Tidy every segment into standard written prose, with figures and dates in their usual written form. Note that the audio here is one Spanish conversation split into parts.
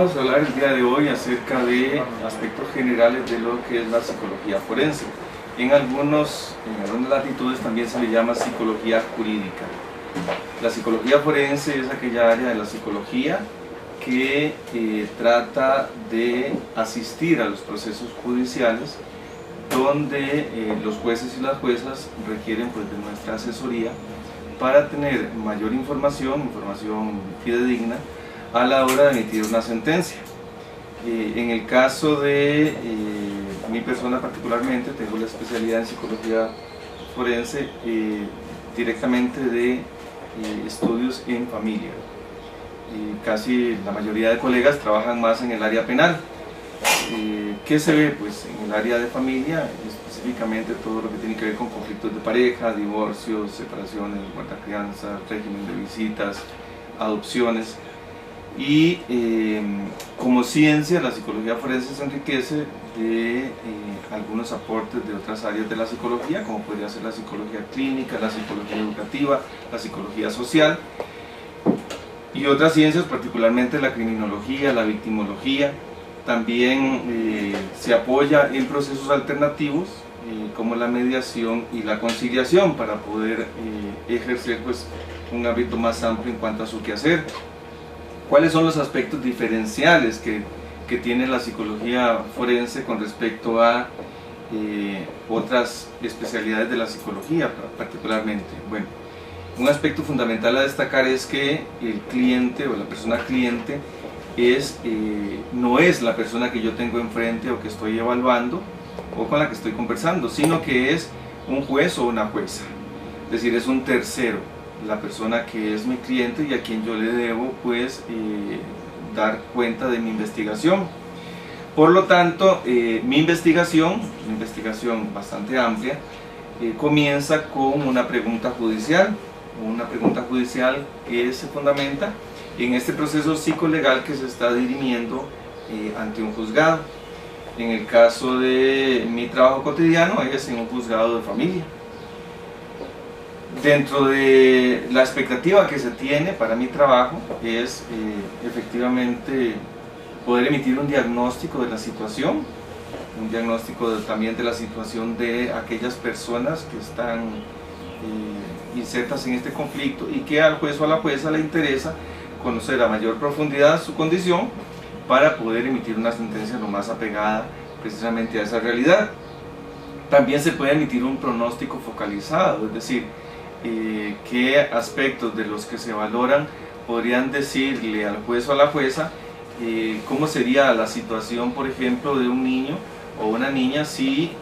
vamos a hablar el día de hoy acerca de aspectos generales de lo que es la psicología forense. En algunas latitudes también se le llama psicología jurídica. La psicología forense es aquella área de la psicología que trata de asistir a los procesos judiciales donde los jueces y las juezas requieren pues, de nuestra asesoría para tener mayor información fidedigna a la hora de emitir una sentencia. En el caso de mi persona particularmente, tengo la especialidad en psicología forense directamente de estudios en familia. Casi la mayoría de colegas trabajan más en el área penal. ¿Qué se ve? Pues en el área de familia, específicamente todo lo que tiene que ver con conflictos de pareja, divorcios, separaciones, guardacrianza, régimen de visitas, adopciones. Y como ciencia, la psicología forense se enriquece de algunos aportes de otras áreas de la psicología, como podría ser la psicología clínica, la psicología educativa, la psicología social y otras ciencias, particularmente la criminología, la victimología. También se apoya en procesos alternativos como la mediación y la conciliación para poder ejercer pues, un ámbito más amplio en cuanto a su quehacer. ¿Cuáles son los aspectos diferenciales que tiene la psicología forense con respecto a otras especialidades de la psicología particularmente? Bueno, un aspecto fundamental a destacar es que el cliente o la persona cliente no es la persona que yo tengo enfrente o que estoy evaluando o con la que estoy conversando, sino que es un juez o una jueza, es decir, es un tercero, la persona que es mi cliente y a quien yo le debo pues dar cuenta de mi investigación. Por lo tanto, mi investigación bastante amplia, comienza con una pregunta judicial que se fundamenta en este proceso psicolegal que se está dirimiendo ante un juzgado. En el caso de mi trabajo cotidiano es en un juzgado de familia. Dentro de la expectativa que se tiene para mi trabajo es efectivamente poder emitir un diagnóstico de la situación, un diagnóstico también de la situación de aquellas personas que están insertas en este conflicto y que al juez o a la jueza le interesa conocer a mayor profundidad su condición para poder emitir una sentencia lo más apegada precisamente a esa realidad. También se puede emitir un pronóstico focalizado, es decir, qué aspectos de los que se valoran podrían decirle al juez o a la jueza cómo sería la situación, por ejemplo, de un niño o una niña si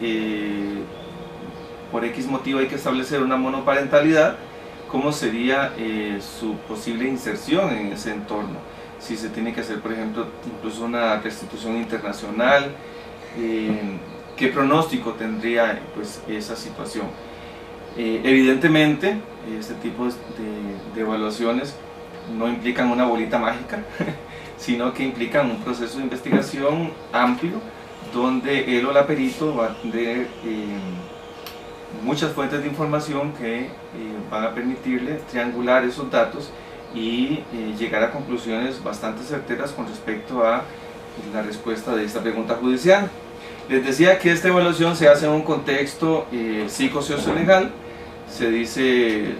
por X motivo hay que establecer una monoparentalidad, cómo sería su posible inserción en ese entorno, si se tiene que hacer, por ejemplo, incluso una restitución internacional, qué pronóstico tendría pues, esa situación. Evidentemente, este tipo de evaluaciones no implican una bolita mágica, sino que implican un proceso de investigación amplio, donde él o la perito va a tener muchas fuentes de información que van a permitirle triangular esos datos y llegar a conclusiones bastante certeras con respecto a la respuesta de esta pregunta judicial. Les decía que esta evaluación se hace en un contexto psicosociolegal, se dice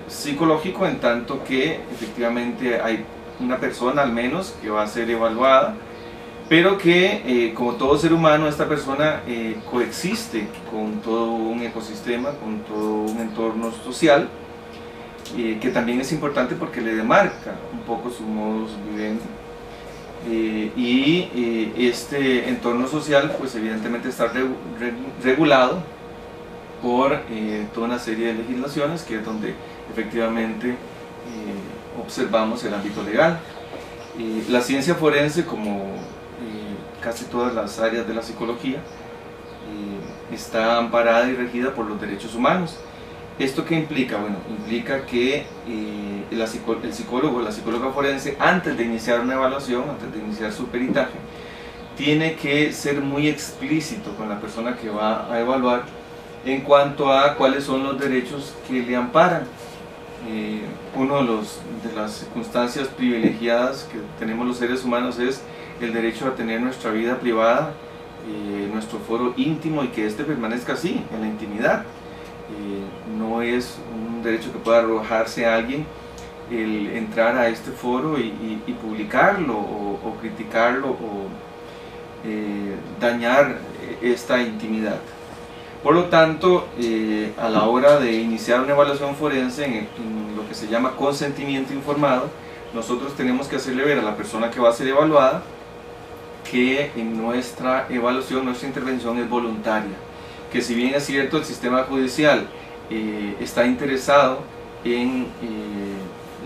psicológico, en tanto que efectivamente hay una persona al menos que va a ser evaluada, pero que como todo ser humano, esta persona coexiste con todo un ecosistema, con todo un entorno social, que también es importante porque le demarca un poco su modus vivendi. Este entorno social pues evidentemente está regulado por toda una serie de legislaciones, que es donde efectivamente observamos el ámbito legal. La ciencia forense, como casi todas las áreas de la psicología, está amparada y regida por los derechos humanos. ¿Esto qué implica? Bueno, implica que el psicólogo o la psicóloga forense, antes de iniciar una evaluación, antes de iniciar su peritaje, tiene que ser muy explícito con la persona que va a evaluar en cuanto a cuáles son los derechos que le amparan. Una de las circunstancias privilegiadas que tenemos los seres humanos es el derecho a tener nuestra vida privada, nuestro foro íntimo, y que éste permanezca así, en la intimidad. No es un derecho que pueda arrojarse a alguien el entrar a este foro y publicarlo o criticarlo o dañar esta intimidad. Por lo tanto, a la hora de iniciar una evaluación forense en lo que se llama consentimiento informado, nosotros tenemos que hacerle ver a la persona que va a ser evaluada que en nuestra evaluación, nuestra intervención es voluntaria, que si bien es cierto el sistema judicial está interesado en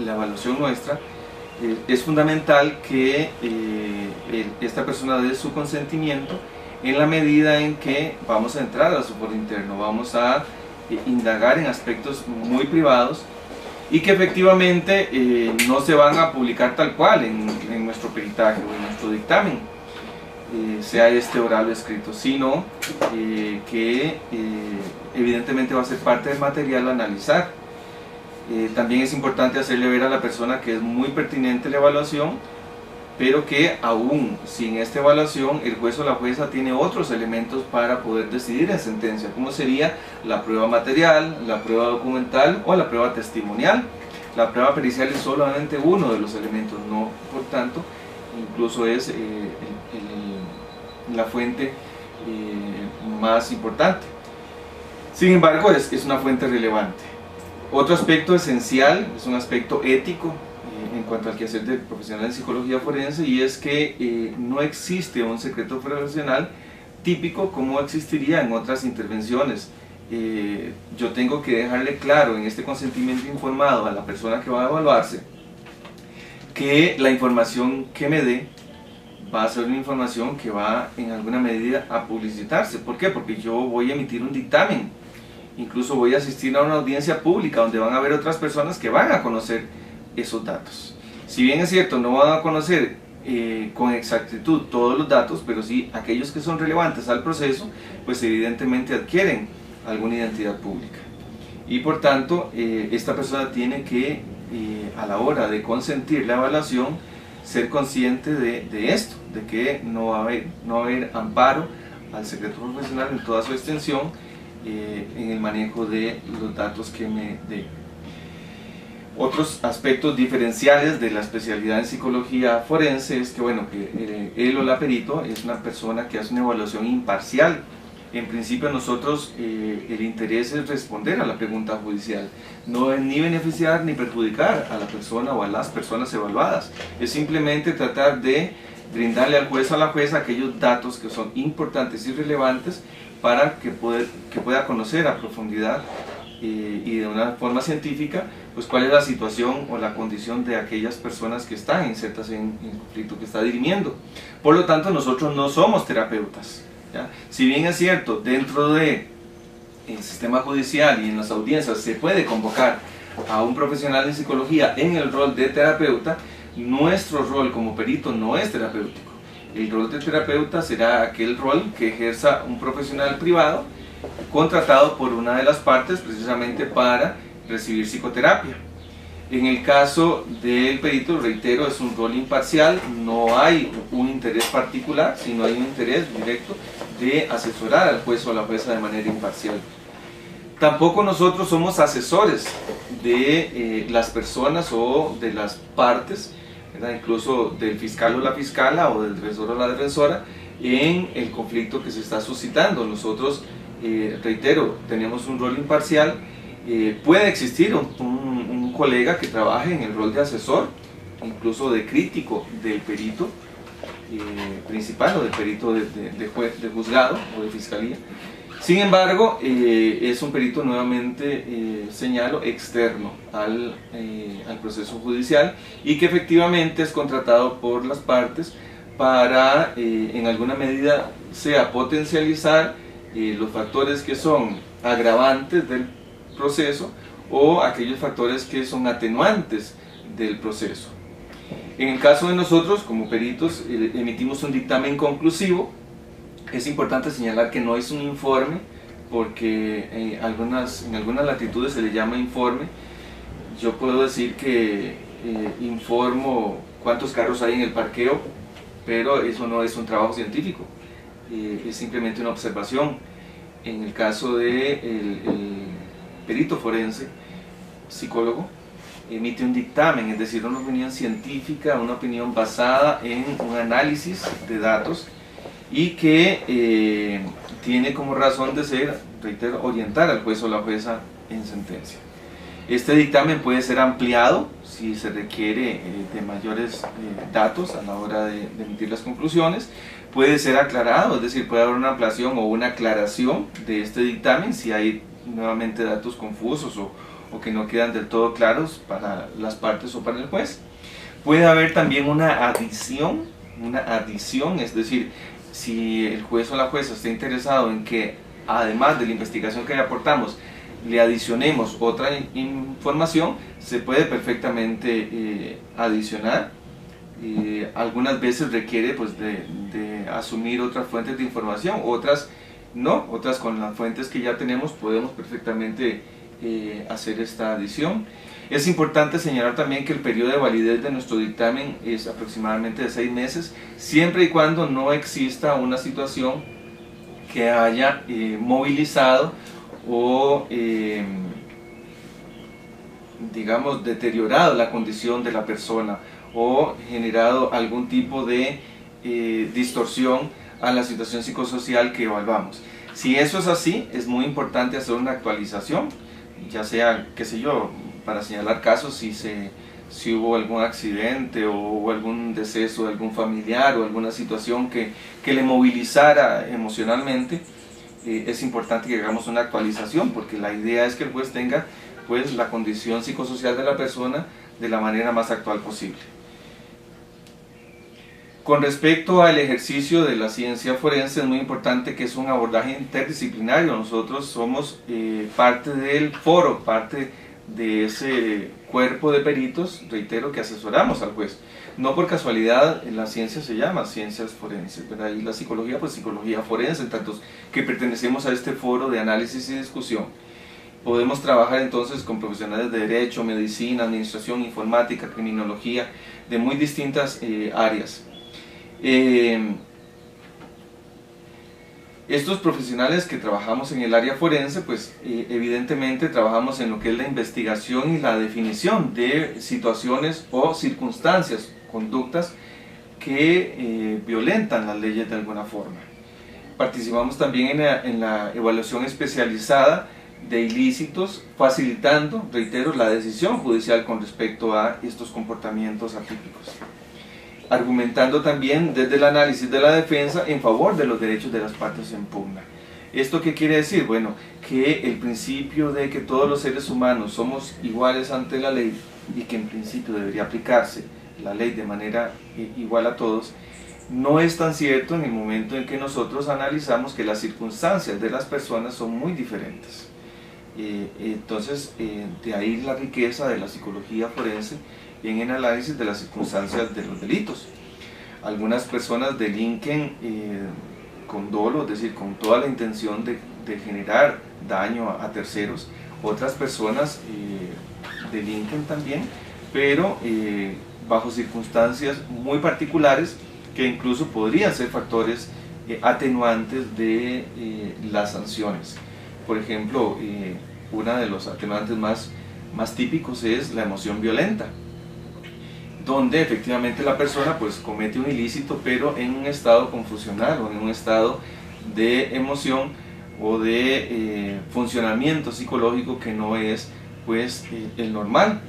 la evaluación nuestra, es fundamental que esta persona dé su consentimiento en la medida en que vamos a entrar a su foro interno, vamos a indagar en aspectos muy privados y que efectivamente no se van a publicar tal cual en nuestro peritaje o en nuestro dictamen, sea este oral o escrito, sino que evidentemente va a ser parte del material a analizar. También es importante hacerle ver a la persona que es muy pertinente la evaluación, pero que aún sin esta evaluación el juez o la jueza tiene otros elementos para poder decidir en sentencia, como sería la prueba material, la prueba documental o la prueba testimonial. La prueba pericial es solamente uno de los elementos, no por tanto incluso es la fuente más importante. Sin embargo, es una fuente relevante. Otro aspecto esencial es un aspecto ético en cuanto al quehacer del profesional en psicología forense, y es que no existe un secreto profesional típico como existiría en otras intervenciones. Yo tengo que dejarle claro en este consentimiento informado a la persona que va a evaluarse que la información que me dé va a ser una información que va en alguna medida a publicitarse. ¿Por qué? Porque yo voy a emitir un dictamen, incluso voy a asistir a una audiencia pública donde van a haber otras personas que van a conocer esos datos. Si bien es cierto, no van a conocer con exactitud todos los datos, pero sí aquellos que son relevantes al proceso, pues evidentemente adquieren alguna identidad pública. Y por tanto, esta persona tiene que, a la hora de consentir la evaluación, ser consciente de esto, de que no va a haber amparo al secreto profesional en toda su extensión en el manejo de los datos que me dé. Otros aspectos diferenciales de la especialidad en psicología forense es que, bueno, que él o la perito es una persona que hace una evaluación imparcial. En principio nosotros el interés es responder a la pregunta judicial, no es ni beneficiar ni perjudicar a la persona o a las personas evaluadas, es simplemente tratar de brindarle al juez o a la jueza aquellos datos que son importantes y relevantes para que pueda conocer a profundidad y de una forma científica pues cuál es la situación o la condición de aquellas personas que están insertas en el conflicto que está dirimiendo. Por lo tanto, nosotros no somos terapeutas, ¿ya? Si bien es cierto, dentro del sistema judicial y en las audiencias se puede convocar a un profesional en psicología en el rol de terapeuta, nuestro rol como perito no es terapéutico. El rol de terapeuta será aquel rol que ejerza un profesional privado contratado por una de las partes precisamente para recibir psicoterapia. En el caso del perito, reitero, es un rol imparcial, no hay un interés particular, sino hay un interés directo de asesorar al juez o a la jueza de manera imparcial. Tampoco nosotros somos asesores de las personas o de las partes, ¿verdad? Incluso del fiscal o la fiscala o del defensor o la defensora en el conflicto que se está suscitando. Nosotros, reitero, tenemos un rol imparcial. Puede existir un colega que trabaje en el rol de asesor, incluso de crítico del perito principal o del perito de juzgado o de fiscalía. Sin embargo, es un perito, nuevamente señalo, externo al proceso judicial y que efectivamente es contratado por las partes para, en alguna medida, sea potencializar los factores que son agravantes del proceso o aquellos factores que son atenuantes del proceso. En el caso de nosotros, como peritos, emitimos un dictamen conclusivo. Es importante señalar que no es un informe, porque en algunas latitudes se le llama informe. Yo puedo decir que informo cuántos carros hay en el parqueo, pero eso no es un trabajo científico, es simplemente una observación. En el caso del el perito forense, psicólogo, emite un dictamen, es decir, una opinión científica, una opinión basada en un análisis de datos y que tiene como razón de ser, reitero, orientar al juez o la jueza en sentencia. Este dictamen puede ser ampliado si se requiere de mayores datos a la hora de emitir las conclusiones, puede ser aclarado, es decir, puede haber una ampliación o una aclaración de este dictamen si hay nuevamente datos confusos o que no quedan del todo claros para las partes o para el juez. Puede haber también una adición, es decir, si el juez o la jueza está interesado en que además de la investigación que le aportamos, le adicionemos otra información, se puede perfectamente adicionar. Algunas veces requiere pues, de asumir otras fuentes de información, otras no, otras con las fuentes que ya tenemos podemos perfectamente hacer esta adición. Es importante señalar también que el periodo de validez de nuestro dictamen es aproximadamente de 6 meses, siempre y cuando no exista una situación que haya movilizado o digamos deteriorado la condición de la persona o generado algún tipo de distorsión a la situación psicosocial que evaluamos. Si eso es así, es muy importante hacer una actualización, ya sea, qué sé yo, para señalar casos si hubo algún accidente o hubo algún deceso de algún familiar o alguna situación que le movilizara emocionalmente. Es importante que hagamos una actualización porque la idea es que el juez tenga pues la condición psicosocial de la persona de la manera más actual posible. Con respecto al ejercicio de la ciencia forense, es muy importante que es un abordaje interdisciplinario. Nosotros somos parte del foro, parte de ese cuerpo de peritos, reitero, que asesoramos al juez. No por casualidad la ciencia se llama ciencias forenses, ¿verdad? Y la psicología, pues psicología forense, en tanto que pertenecemos a este foro de análisis y discusión. Podemos trabajar entonces con profesionales de derecho, medicina, administración, informática, criminología, de muy distintas áreas. Estos profesionales que trabajamos en el área forense, pues evidentemente trabajamos en lo que es la investigación y la definición de situaciones o circunstancias, conductas que violentan las leyes de alguna forma. Participamos también en la evaluación especializada de ilícitos, facilitando, reitero, la decisión judicial con respecto a estos comportamientos atípicos. Argumentando también desde el análisis de la defensa en favor de los derechos de las partes en pugna. ¿Esto qué quiere decir? Bueno, que el principio de que todos los seres humanos somos iguales ante la ley y que en principio debería aplicarse la ley de manera igual a todos, no es tan cierto en el momento en que nosotros analizamos que las circunstancias de las personas son muy diferentes. Entonces, de ahí la riqueza de la psicología forense en el análisis de las circunstancias de los delitos. Algunas personas delinquen con dolo, es decir, con toda la intención de generar daño a terceros. Otras personas delinquen también, pero bajo circunstancias muy particulares que incluso podrían ser factores atenuantes de las sanciones. Por ejemplo, uno de los atenuantes más típicos es la emoción violenta, donde efectivamente la persona pues comete un ilícito pero en un estado confusional o en un estado de emoción o de funcionamiento psicológico que no es pues el normal.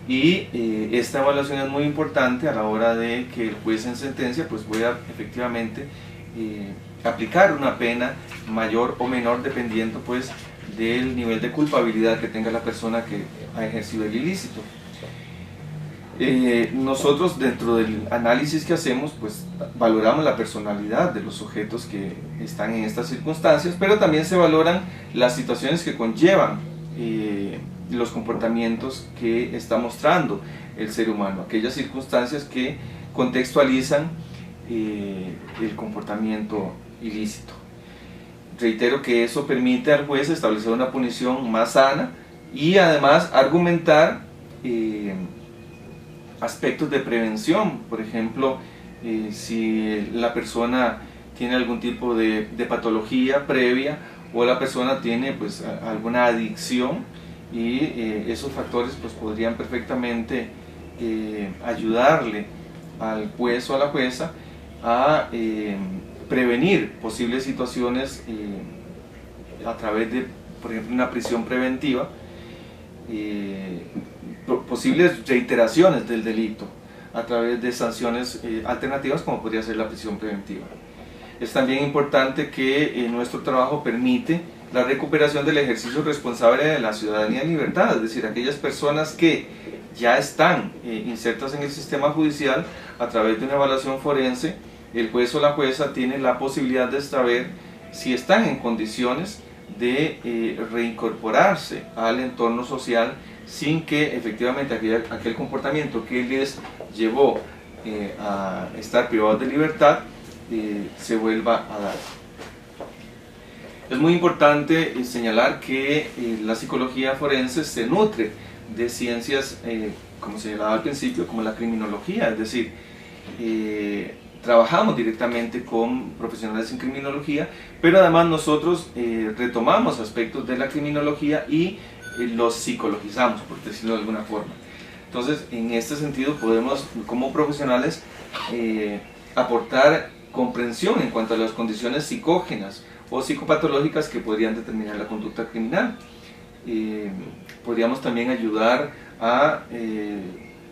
Y esta evaluación es muy importante a la hora de que el juez en sentencia pues pueda efectivamente aplicar una pena mayor o menor dependiendo pues del nivel de culpabilidad que tenga la persona que ha ejercido el ilícito. Nosotros dentro del análisis que hacemos pues valoramos la personalidad de los sujetos que están en estas circunstancias, pero también se valoran las situaciones que conllevan los comportamientos que está mostrando el ser humano, aquellas circunstancias que contextualizan el comportamiento ilícito. Reitero que eso permite al juez establecer una punición más sana y además argumentar aspectos de prevención, por ejemplo, si la persona tiene algún tipo de patología previa o la persona tiene pues alguna adicción, y esos factores pues podrían perfectamente ayudarle al juez o a la jueza a prevenir posibles situaciones a través de, por ejemplo, una prisión preventiva, posibles reiteraciones del delito a través de sanciones alternativas como podría ser la prisión preventiva. Es también importante que nuestro trabajo permite la recuperación del ejercicio responsable de la ciudadanía en libertad, es decir, aquellas personas que ya están insertas en el sistema judicial a través de una evaluación forense, el juez o la jueza tiene la posibilidad de saber si están en condiciones de reincorporarse al entorno social sin que efectivamente aquel comportamiento que les llevó a estar privados de libertad se vuelva a dar. Es muy importante señalar que la psicología forense se nutre de ciencias, como señalaba al principio, como la criminología, es decir, trabajamos directamente con profesionales en criminología, pero además nosotros retomamos aspectos de la criminología y los psicologizamos, por decirlo de alguna forma. Entonces, en este sentido podemos, como profesionales, aportar comprensión en cuanto a las condiciones psicógenas o psicopatológicas que podrían determinar la conducta criminal. Podríamos también ayudar a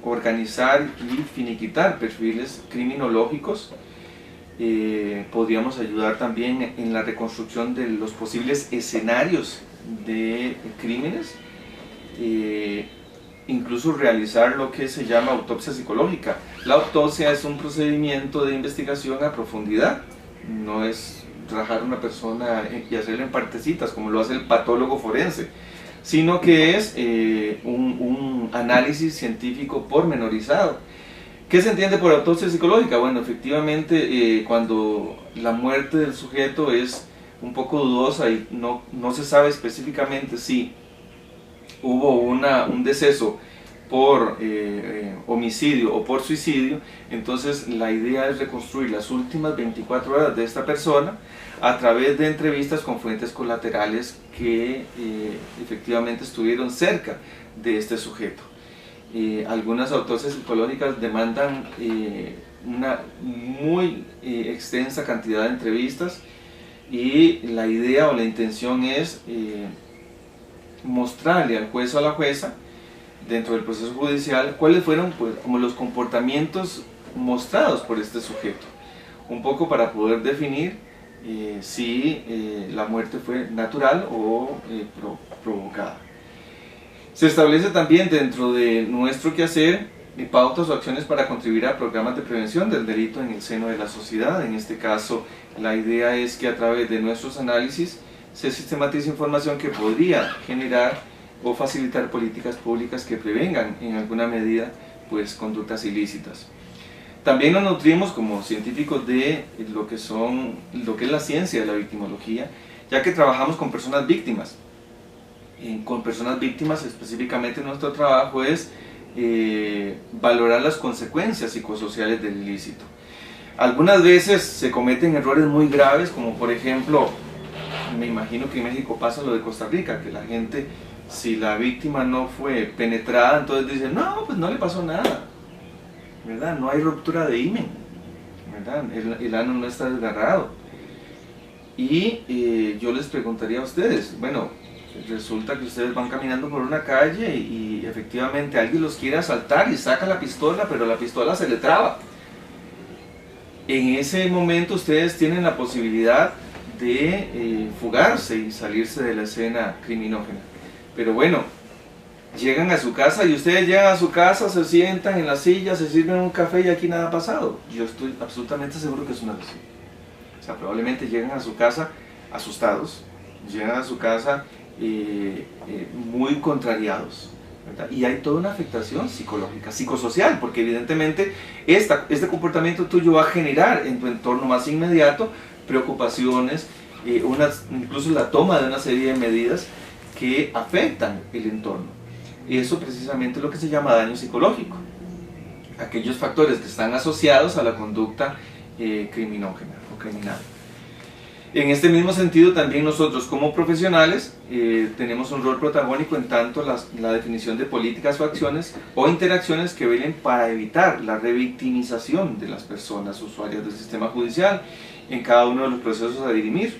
organizar y finiquitar perfiles criminológicos. Podríamos ayudar también en la reconstrucción de los posibles escenarios de crímenes, incluso realizar lo que se llama autopsia psicológica. La autopsia es un procedimiento de investigación a profundidad, no es rajar a una persona y hacerle en partecitas como lo hace el patólogo forense, sino que es un análisis científico pormenorizado. ¿Qué se entiende por autopsia psicológica? Bueno, efectivamente cuando la muerte del sujeto es un poco dudosa y no se sabe específicamente si hubo un deceso por homicidio o por suicidio, entonces la idea es reconstruir las últimas 24 horas de esta persona a través de entrevistas con fuentes colaterales que efectivamente estuvieron cerca de este sujeto. Algunas autopsias psicológicas demandan una muy extensa cantidad de entrevistas, y la idea o la intención es mostrarle al juez o a la jueza dentro del proceso judicial cuáles fueron pues, como los comportamientos mostrados por este sujeto, un poco para poder definir si la muerte fue natural o provocada. Se establece también dentro de nuestro quehacer pautas o acciones para contribuir a programas de prevención del delito en el seno de la sociedad. En este caso, la idea es que a través de nuestros análisis se sistematice información que podría generar o facilitar políticas públicas que prevengan en alguna medida pues, conductas ilícitas. También nos nutrimos como científicos de lo que es la ciencia de la victimología, ya que trabajamos con personas víctimas. Con personas víctimas específicamente nuestro trabajo es valorar las consecuencias psicosociales del ilícito. Algunas veces se cometen errores muy graves, como por ejemplo, me imagino que en México pasa lo de Costa Rica, que la gente, si la víctima no fue penetrada, entonces dice, no, pues no le pasó nada, ¿verdad? No hay ruptura de himen, ¿verdad? El ano no está desgarrado. Y yo les preguntaría a ustedes, bueno, resulta que ustedes van caminando por una calle y efectivamente alguien los quiere asaltar y saca la pistola, pero la pistola se le traba. En ese momento ustedes tienen la posibilidad de fugarse y salirse de la escena criminógena. Pero bueno, llegan a su casa y ustedes llegan a su casa, se sientan en la silla, se sirven un café y aquí nada ha pasado. Yo estoy absolutamente seguro que es una lesión. O sea, probablemente llegan a su casa asustados, llegan a su casa muy contrariados, ¿verdad? Y hay toda una afectación psicológica, psicosocial, porque evidentemente este comportamiento tuyo va a generar en tu entorno más inmediato preocupaciones, incluso la toma de una serie de medidas que afectan el entorno. Y eso precisamente es lo que se llama daño psicológico. aquellos factores que están asociados a la conducta criminógena o criminal. En este mismo sentido, también nosotros como profesionales tenemos un rol protagónico en tanto la definición de políticas o acciones o interacciones que velen para evitar la revictimización de las personas usuarias del sistema judicial en cada uno de los procesos a dirimir.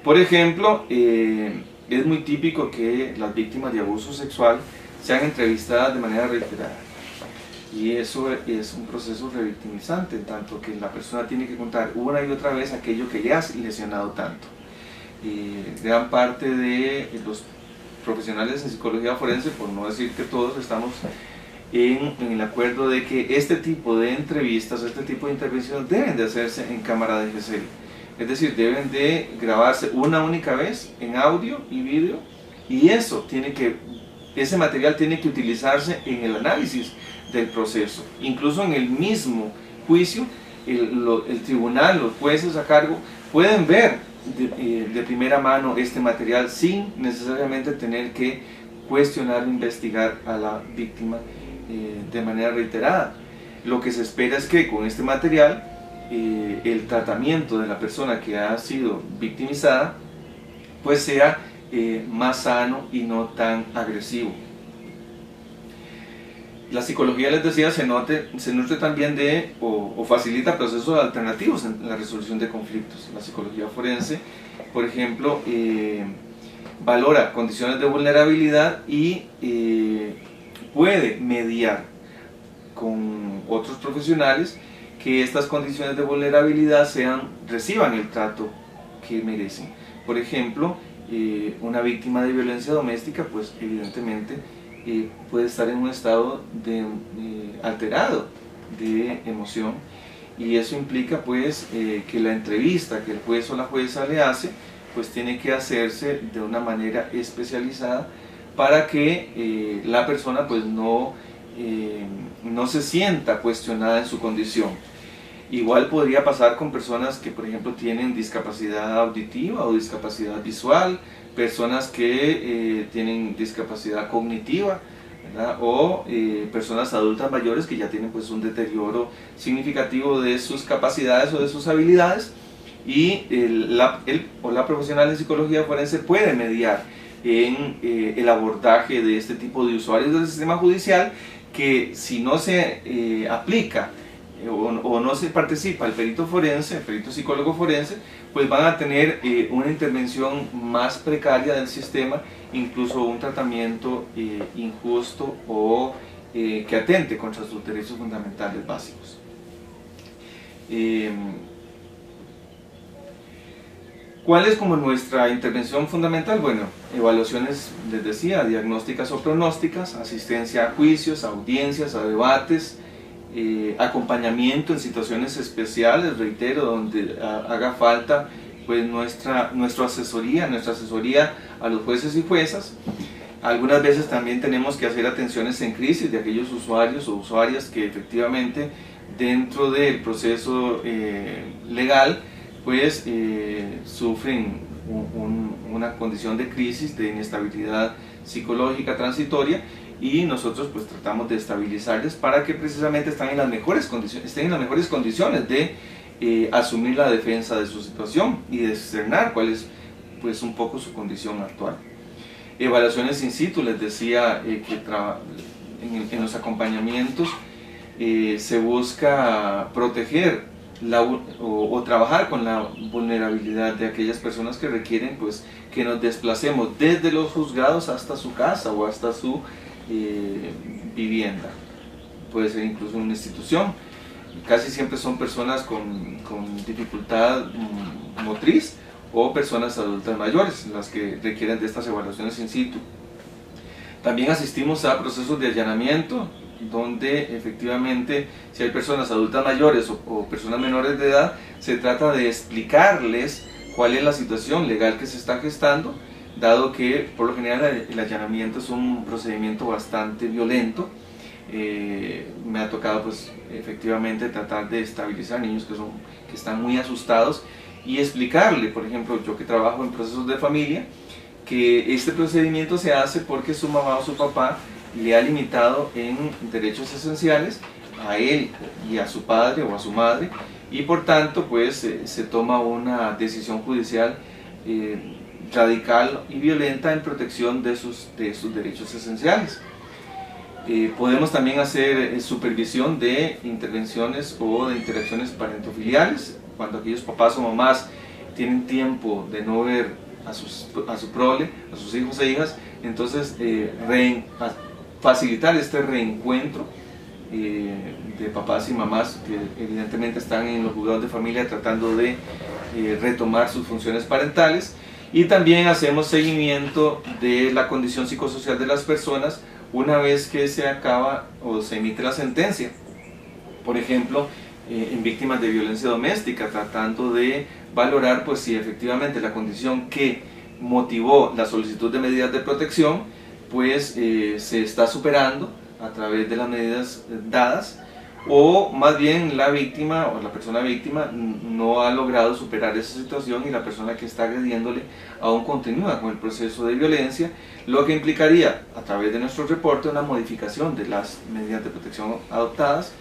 Por ejemplo, es muy típico que las víctimas de abuso sexual sean entrevistadas de manera reiterada. Y eso es un proceso revictimizante, en tanto que la persona tiene que contar una y otra vez aquello que le ha lesionado tanto. Gran parte de los profesionales en psicología forense, por no decir que todos, estamos en el acuerdo de que este tipo de entrevistas, este tipo de intervenciones deben de hacerse en cámara de GSL. Es decir, deben de grabarse una única vez en audio y vídeo, y ese material tiene que utilizarse en el análisis del proceso. Incluso en el mismo juicio, el tribunal, los jueces a cargo, pueden ver de primera mano este material sin necesariamente tener que cuestionar o investigar a la víctima de manera reiterada. Lo que se espera es que con este material el tratamiento de la persona que ha sido victimizada pues sea más sano y no tan agresivo. La psicología, les decía, se nutre también de o facilita procesos alternativos en la resolución de conflictos. La psicología forense, por ejemplo, valora condiciones de vulnerabilidad y puede mediar con otros profesionales que estas condiciones de vulnerabilidad reciban el trato que merecen. Por ejemplo, una víctima de violencia doméstica, pues evidentemente puede estar en un estado alterado de emoción, y eso implica pues que la entrevista que el juez o la jueza le hace pues tiene que hacerse de una manera especializada para que la persona pues no se sienta cuestionada en su condición. Igual podría pasar con personas que, por ejemplo, tienen discapacidad auditiva o discapacidad visual, personas que tienen discapacidad cognitiva, ¿verdad? O personas adultas mayores que ya tienen pues un deterioro significativo de sus capacidades o de sus habilidades, y el o la profesional de psicología forense puede mediar en el abordaje de este tipo de usuarios del sistema judicial, que si no se aplica o no se participa el perito forense, el perito psicólogo forense, pues van a tener una intervención más precaria del sistema, incluso un tratamiento injusto o que atente contra sus derechos fundamentales básicos. ¿Cuál es como nuestra intervención fundamental? Bueno, evaluaciones, les decía, diagnósticas o pronósticas, asistencia a juicios, a audiencias, a debates, acompañamiento en situaciones especiales, reitero, donde haga falta pues nuestra asesoría a los jueces y juezas. Algunas veces también tenemos que hacer atenciones en crisis de aquellos usuarios o usuarias que efectivamente dentro del proceso legal pues sufren una condición de crisis, de inestabilidad psicológica transitoria, y nosotros pues tratamos de estabilizarles para que precisamente estén en las mejores condiciones de asumir la defensa de su situación y de discernar cuál es pues un poco su condición actual. Evaluaciones in situ, les decía que en los acompañamientos se busca proteger o trabajar con la vulnerabilidad de aquellas personas que requieren pues que nos desplacemos desde los juzgados hasta su casa o hasta su vivienda. Puede ser incluso una institución. Casi siempre son personas con dificultad motriz o personas adultas mayores las que requieren de estas evaluaciones in situ. También asistimos a procesos de allanamiento, donde efectivamente si hay personas adultas mayores o personas menores de edad, se trata de explicarles cuál es la situación legal que se está gestando, dado que por lo general el allanamiento es un procedimiento bastante violento. Me ha tocado pues efectivamente tratar de estabilizar niños que están muy asustados y explicarle, por ejemplo, yo que trabajo en procesos de familia, que este procedimiento se hace porque su mamá o su papá le ha limitado en derechos esenciales a él y a su padre o a su madre, y por tanto pues se toma una decisión judicial radical y violenta en protección de sus derechos esenciales. Podemos también hacer supervisión de intervenciones o de interacciones parentofiliales, cuando aquellos papás o mamás tienen tiempo de no ver a su prole, a sus hijos e hijas, entonces facilitar este reencuentro de papás y mamás que evidentemente están en los juzgados de familia tratando de retomar sus funciones parentales. Y también hacemos seguimiento de la condición psicosocial de las personas una vez que se acaba o se emite la sentencia. Por ejemplo, en víctimas de violencia doméstica, tratando de valorar pues si efectivamente la condición que motivó la solicitud de medidas de protección pues se está superando a través de las medidas dadas, o más bien la víctima o la persona víctima no ha logrado superar esa situación y la persona que está agrediéndole aún continúa con el proceso de violencia, lo que implicaría a través de nuestro reporte una modificación de las medidas de protección adoptadas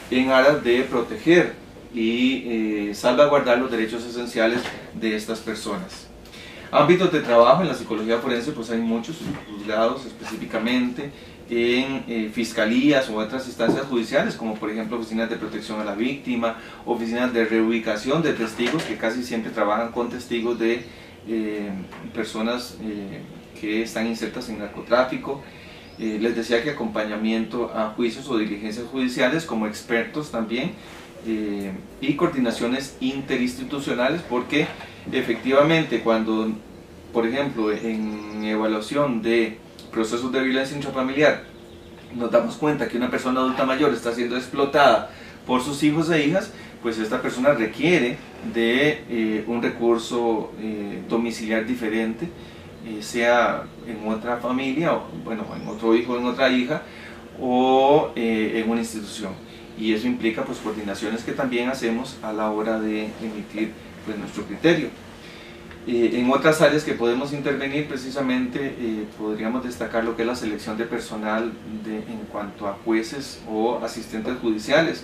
en aras de proteger y salvaguardar los derechos esenciales de estas personas. Ámbitos de trabajo en la psicología forense, pues hay muchos, juzgados específicamente, en fiscalías u otras instancias judiciales, como por ejemplo oficinas de protección a la víctima, oficinas de reubicación de testigos, que casi siempre trabajan con testigos de personas que están insertas en narcotráfico. Les decía que acompañamiento a juicios o diligencias judiciales como expertos también, y coordinaciones interinstitucionales, porque efectivamente cuando, por ejemplo, en evaluación de procesos de violencia intrafamiliar nos damos cuenta que una persona adulta mayor está siendo explotada por sus hijos e hijas, pues esta persona requiere de un recurso domiciliar diferente, sea en otra familia, o bueno, en otro hijo, en otra hija, o en una institución. Y eso implica pues coordinaciones que también hacemos a la hora de emitir pues nuestro criterio. En otras áreas que podemos intervenir precisamente podríamos destacar lo que es la selección de personal en cuanto a jueces o asistentes judiciales.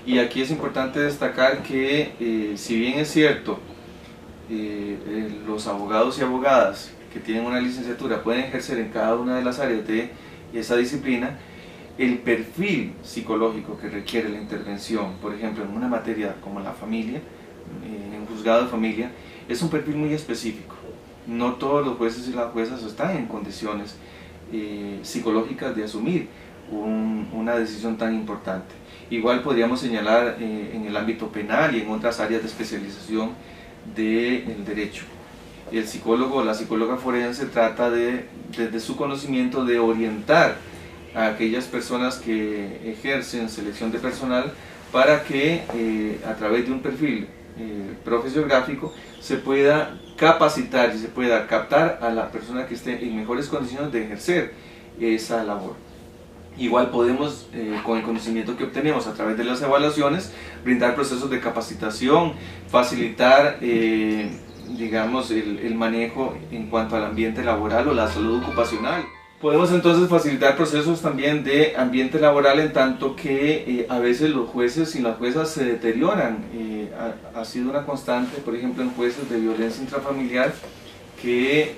Y aquí es importante destacar que si bien es cierto, los abogados y abogadas que tienen una licenciatura pueden ejercer en cada una de las áreas de esa disciplina, el perfil psicológico que requiere la intervención, por ejemplo en una materia como la familia, en un juzgado de familia, es un perfil muy específico. No todos los jueces y las juezas están en condiciones psicológicas de asumir una decisión tan importante. Igual podríamos señalar en el ámbito penal y en otras áreas de especialización del derecho. El psicólogo o la psicóloga forense trata desde su conocimiento de orientar a aquellas personas que ejercen selección de personal para que a través de un perfil profesiográfico se pueda capacitar y se pueda captar a la persona que esté en mejores condiciones de ejercer esa labor. Igual podemos, con el conocimiento que obtenemos a través de las evaluaciones, brindar procesos de capacitación, facilitar digamos, el manejo en cuanto al ambiente laboral o la salud ocupacional. Podemos entonces facilitar procesos también de ambiente laboral, en tanto que a veces los jueces y las juezas se deterioran. Ha sido una constante, por ejemplo, en jueces de violencia intrafamiliar, que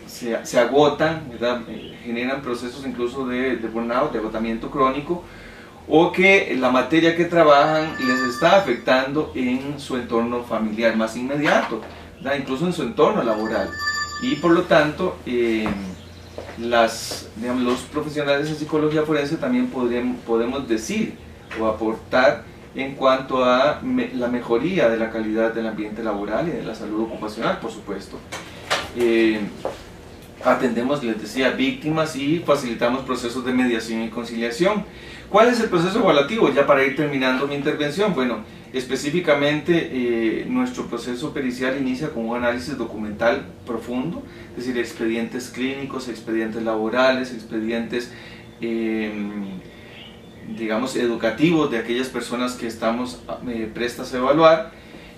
se agotan, ¿verdad? Generan procesos incluso de burnout, de agotamiento crónico, o que la materia que trabajan les está afectando en su entorno familiar más inmediato, ¿verdad? Incluso en su entorno laboral. Y por lo tanto, los profesionales en psicología forense también podemos decir o aportar en cuanto a la mejoría de la calidad del ambiente laboral y de la salud ocupacional, por supuesto. Atendemos, les decía, víctimas y facilitamos procesos de mediación y conciliación. ¿Cuál es el proceso evaluativo? Ya para ir terminando mi intervención, bueno, específicamente nuestro proceso pericial inicia con un análisis documental profundo, es decir, expedientes clínicos, expedientes laborales, expedientes digamos educativos de aquellas personas que estamos prestas a evaluar,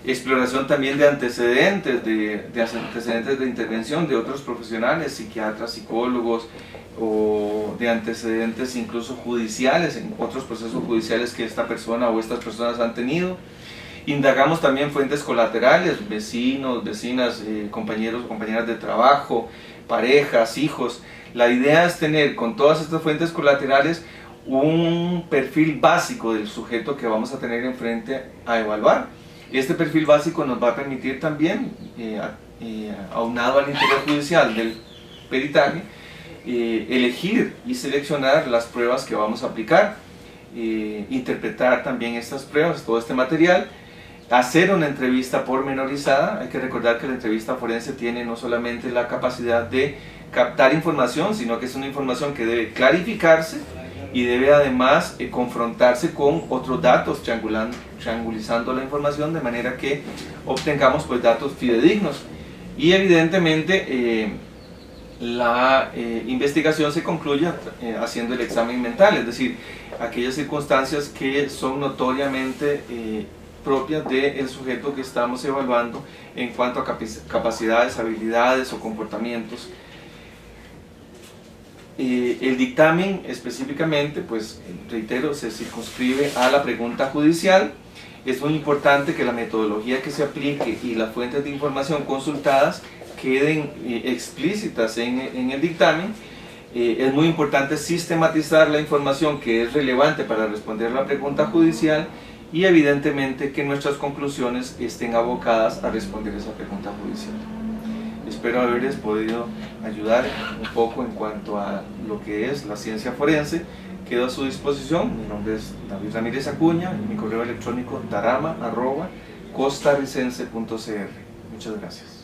exploración también de antecedentes de intervención de otros profesionales, psiquiatras, psicólogos, o de antecedentes incluso judiciales, en otros procesos judiciales que esta persona o estas personas han tenido. Indagamos también fuentes colaterales, vecinos, vecinas, compañeros o compañeras de trabajo, parejas, hijos. La idea es tener con todas estas fuentes colaterales un perfil básico del sujeto que vamos a tener enfrente a evaluar. Este perfil básico nos va a permitir también, aunado al interior judicial del peritaje, elegir y seleccionar las pruebas que vamos a aplicar, interpretar también estas pruebas, todo este material, hacer una entrevista pormenorizada. Hay que recordar que la entrevista forense tiene no solamente la capacidad de captar información, sino que es una información que debe clarificarse y debe además confrontarse con otros datos, triangulizando la información de manera que obtengamos pues datos fidedignos. Y evidentemente la investigación se concluye haciendo el examen mental, es decir, aquellas circunstancias que son notoriamente propias del sujeto que estamos evaluando en cuanto a capacidades, habilidades o comportamientos. El dictamen específicamente, pues reitero, se circunscribe a la pregunta judicial. Es muy importante que la metodología que se aplique y las fuentes de información consultadas queden explícitas en el dictamen. Es muy importante sistematizar la información que es relevante para responder la pregunta judicial y evidentemente que nuestras conclusiones estén abocadas a responder esa pregunta judicial. Espero haberles podido ayudar un poco en cuanto a lo que es la ciencia forense. Quedo a su disposición. Mi nombre es David Ramírez Acuña y mi correo electrónico darama@costarricense.cr. Muchas gracias.